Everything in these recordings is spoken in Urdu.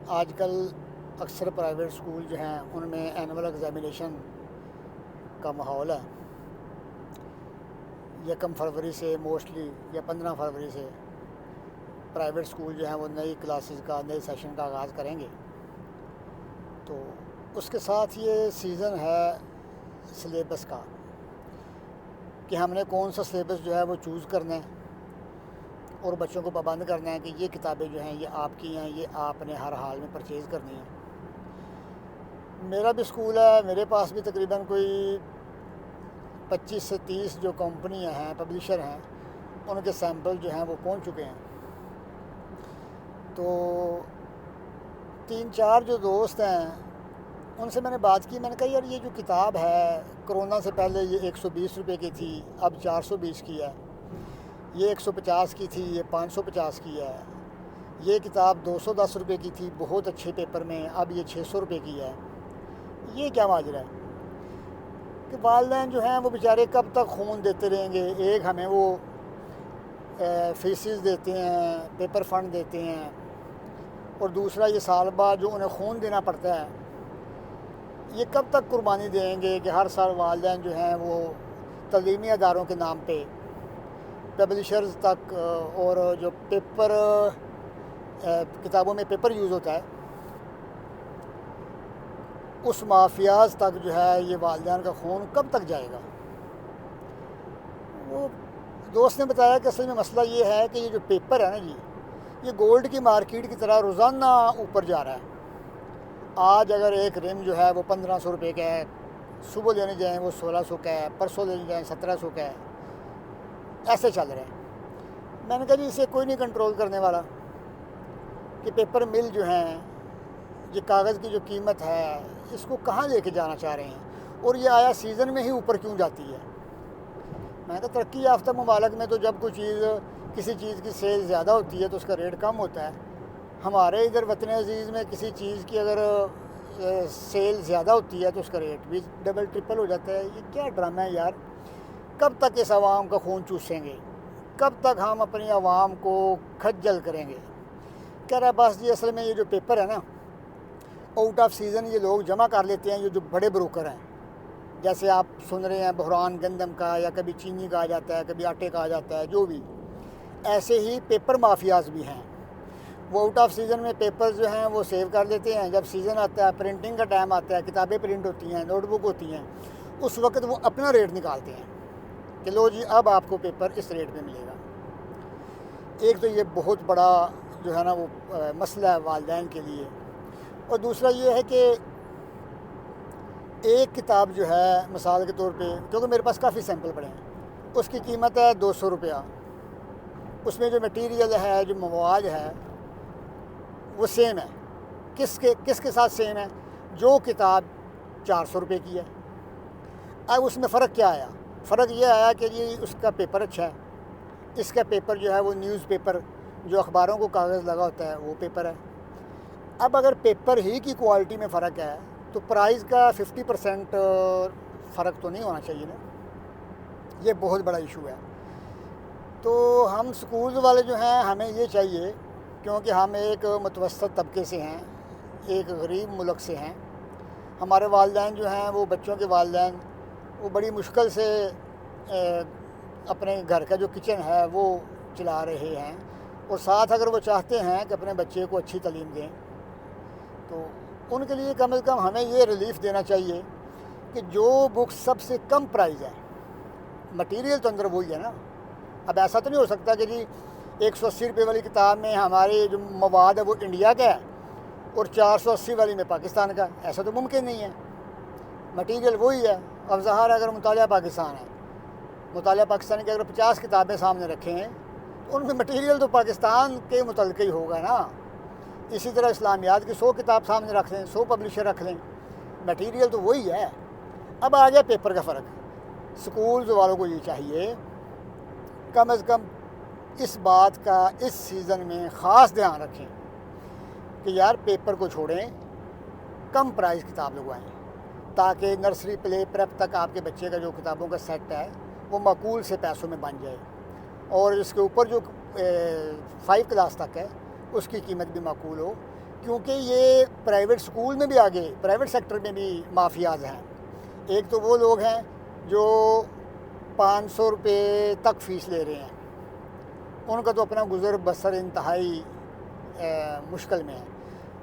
آج کل اکثر پرائیویٹ اسکول جو ہیں ان میں اینول ایگزامینیشن کا ماحول ہے. 1 فروری سے موسٹلی یا 15 فروری سے پرائیویٹ اسکول جو ہیں وہ نئی کلاسز کا نئے سیشن کا آغاز کریں گے. تو اس کے ساتھ یہ سیزن ہے سلیبس کا کہ ہم نے کون سا سلیبس جو ہے وہ چوز کرنا ہے اور بچوں کو پابند کرنا ہے کہ یہ کتابیں جو ہیں یہ آپ کی ہیں, یہ آپ نے ہر حال میں پرچیز کرنی ہیں. میرا بھی اسکول ہے, میرے پاس بھی تقریباً کوئی 25 سے 30 جو کمپنیاں ہیں, پبلشر ہیں, ان کے سیمپل جو ہیں وہ پہنچ چکے ہیں. تو 3-4 جو دوست ہیں ان سے میں نے بات کی. میں نے کہا یار یہ جو کتاب ہے کرونا سے پہلے یہ 120 روپے کی تھی, اب 420 کی ہے. یہ 150 کی تھی, یہ 550 کی ہے. یہ کتاب 210 روپے کی تھی بہت اچھے پیپر میں, اب یہ 600 روپے کی ہے. یہ کیا ماجرا ہے کہ والدین جو ہیں وہ بیچارے کب تک خون دیتے رہیں گے. ایک ہمیں وہ فیسز دیتے ہیں, پیپر فنڈ دیتے ہیں, اور دوسرا یہ سال بعد جو انہیں خون دینا پڑتا ہے, یہ کب تک قربانی دیں گے کہ ہر سال والدین جو ہیں وہ تعلیمی اداروں کے نام پہ پبلشرز تک اور جو پیپر کتابوں میں پیپر یوز ہوتا ہے اس مافیاز تک جو ہے یہ والدین کا خون کب تک جائے گا. وہ دوست نے بتایا کہ اصل میں مسئلہ یہ ہے کہ یہ جو پیپر ہے نا جی, یہ گولڈ کی مارکیٹ کی طرح روزانہ اوپر جا رہا ہے. آج اگر ایک رم جو ہے وہ 1500 روپے کا ہے, صبح لینے جائیں وہ 1600 کا ہے, پرسوں لینے جائیں 1700 کا ہے, ایسے چل رہے ہیں. میں نے کہا جی اسے کوئی نہیں کنٹرول کرنے والا کہ پیپر مل جو ہیں یہ کاغذ کی جو قیمت ہے اس کو کہاں لے کے جانا چاہ رہے ہیں, اور یہ آیا سیزن میں ہی اوپر کیوں جاتی ہے. میں نے کہا ترقی یافتہ ممالک میں تو جب کوئی چیز کسی چیز کی سیل زیادہ ہوتی ہے تو اس کا ریٹ کم ہوتا ہے. ہمارے ادھر وطن عزیز میں کسی چیز کی اگر سیل زیادہ ہوتی ہے تو اس کا ریٹ بھی ڈبل ٹرپل ہو جاتا ہے. یہ کیا ڈرامہ ہے یار, کب تک اس عوام کا خون چوسیں گے, کب تک ہم اپنی عوام کو کھجل کریں گے. کہہ رہا ہے بس جی اصل میں یہ جو پیپر ہے نا آؤٹ آف سیزن یہ لوگ جمع کر لیتے ہیں, یہ جو بڑے بروکر ہیں, جیسے آپ سن رہے ہیں بحران گندم کا, یا کبھی چینی کا آ جاتا ہے, کبھی آٹے کا آ جاتا ہے, جو بھی. ایسے ہی پیپر مافیاز بھی ہیں. وہ آؤٹ آف سیزن میں پیپر جو ہیں وہ سیو کر لیتے ہیں, جب سیزن آتا ہے, پرنٹنگ کا ٹائم آتا ہے, کتابیں پرنٹ ہوتی ہیں, نوٹ بک ہوتی ہیں, اس وقت وہ اپنا ریٹ نکالتے ہیں کہ لو جی اب آپ کو پیپر اس ریٹ میں ملے گا. ایک تو یہ بہت بڑا جو ہے نا وہ مسئلہ ہے والدین کے لیے. اور دوسرا یہ ہے کہ ایک کتاب جو ہے مثال کے طور پہ, کیونکہ میرے پاس کافی سیمپل پڑے ہیں, اس کی قیمت ہے 200 روپیہ. اس میں جو میٹیریل ہے, جو مواد ہے وہ سیم ہے. کس کے ساتھ سیم ہے؟ جو کتاب 400 روپے کی ہے. اب اس میں فرق کیا آیا؟ فرق یہ آیا کہ جی اس کا پیپر اچھا ہے, اس کا پیپر جو ہے وہ نیوز پیپر جو اخباروں کو کاغذ لگا ہوتا ہے وہ پیپر ہے. اب اگر پیپر ہی کی کوالٹی میں فرق ہے تو پرائز کا 50% فرق تو نہیں ہونا چاہیے نا. یہ بہت بڑا ایشو ہے. تو ہم سکول والے جو ہیں ہمیں یہ چاہیے, کیونکہ ہم ایک متوسط طبقے سے ہیں, ایک غریب ملک سے ہیں. ہمارے والدین جو ہیں وہ بچوں کے والدین وہ بڑی مشکل سے اپنے گھر کا جو کچن ہے وہ چلا رہے ہیں, اور ساتھ اگر وہ چاہتے ہیں کہ اپنے بچے کو اچھی تعلیم دیں تو ان کے لیے کم از کم ہمیں یہ ریلیف دینا چاہیے کہ جو بک سب سے کم پرائز ہے, مٹیریل تو اندر وہی ہے نا. اب ایسا تو نہیں ہو سکتا کہ جی 180 روپے والی کتاب میں ہمارے جو مواد ہے وہ انڈیا کا ہے اور 480 والی میں پاکستان کا. ایسا تو ممکن نہیں ہے. مٹیریل وہی ہے. اب ظاہر اگر مطالعہ پاکستان ہے, مطالعہ پاکستان کی اگر 50 کتابیں سامنے رکھیں ہیں تو ان میں مٹیریل تو پاکستان کے متعلق ہی ہوگا نا. اسی طرح اسلامیات کی 100 کتاب سامنے رکھ لیں, 100 پبلشر رکھ لیں, مٹیریل تو وہی ہے. اب آ گیا پیپر کا فرق. سکولز والوں کو یہ چاہیے کم از کم اس بات کا اس سیزن میں خاص دھیان رکھیں کہ یار پیپر کو چھوڑیں, کم پرائز کتاب لگوائیں تاکہ نرسری پلے پریپ تک آپ کے بچے کا جو کتابوں کا سیٹ ہے وہ معقول سے پیسوں میں بن جائے, اور اس کے اوپر جو 5 کلاس تک ہے اس کی قیمت بھی معقول ہو. کیونکہ یہ پرائیویٹ اسکول میں بھی آگے پرائیویٹ سیکٹر میں بھی مافیاز ہیں. ایک تو وہ لوگ ہیں جو 500 روپے تک فیس لے رہے ہیں, ان کا تو اپنا گزر بسر انتہائی مشکل میں ہے.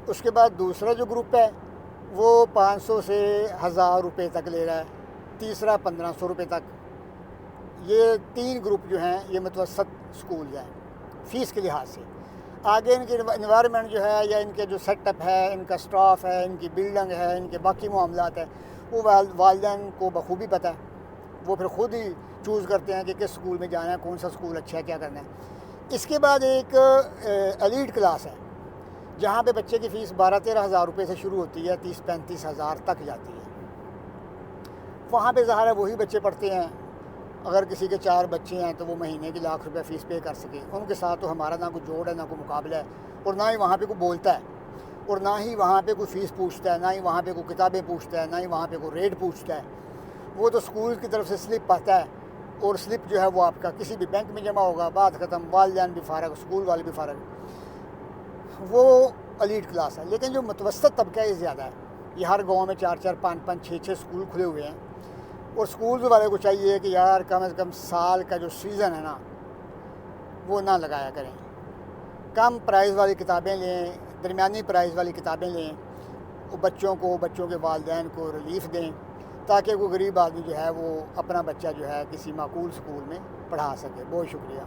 اس کے بعد دوسرا جو گروپ ہے وہ 500 سے 1000 روپے تک لے رہا ہے, تیسرا 1500 روپے تک. یہ 3 گروپ جو ہیں یہ متوسط اسکول ہیں فیس کے لحاظ سے. آگے ان کی انوائرمنٹ جو ہے یا ان کے جو سیٹ اپ ہے, ان کا اسٹاف ہے, ان کی بلڈنگ ہے, ان کے باقی معاملات ہیں, وہ والدین کو بخوبی پتہ ہے. وہ پھر خود ہی چوز کرتے ہیں کہ کس اسکول میں جانا ہے, کون سا اسکول اچھا ہے, کیا کرنا ہے. اس کے بعد ایک ایلیٹ کلاس ہے جہاں پہ بچے کی فیس 12-13 ہزار روپے سے شروع ہوتی ہے, 30-35 ہزار تک جاتی ہے. وہاں پہ ظاہر ہے وہی بچے پڑھتے ہیں. اگر کسی کے 4 بچے ہیں تو وہ مہینے کی 1,00,000 روپے فیس پے کر سکے. ان کے ساتھ تو ہمارا نہ کوئی جوڑ ہے, نہ کوئی مقابلہ ہے, اور نہ ہی وہاں پہ کوئی بولتا ہے, اور نہ ہی وہاں پہ کوئی فیس پوچھتا ہے, نہ ہی وہاں پہ کوئی کتابیں پوچھتا ہے, نہ ہی وہاں پہ کوئی ریٹ پوچھتا ہے. وہ تو اسکول کی طرف سے سلپ آتا ہے, اور سلپ جو ہے وہ آپ کا کسی بھی بینک میں جمع ہوگا, بات ختم, والدین بھی فارغ, اسکول والے بھی فارغ. وہ ایلیٹ کلاس ہے. لیکن جو متوسط طبقہ ہے یہ زیادہ ہے. یہ ہر گاؤں میں 4-4 5-5 6-6 اسکول کھلے ہوئے ہیں, اور اسکول والے کو چاہیے کہ یار کم از کم سال کا جو سیزن ہے نا وہ نہ لگایا کریں. کم پرائز والی کتابیں لیں, درمیانی پرائز والی کتابیں لیں, بچوں کے والدین کو ریلیف دیں تاکہ کوئی غریب آدمی جو ہے وہ اپنا بچہ جو ہے کسی معقول اسکول میں پڑھا سکے. بہت شکریہ.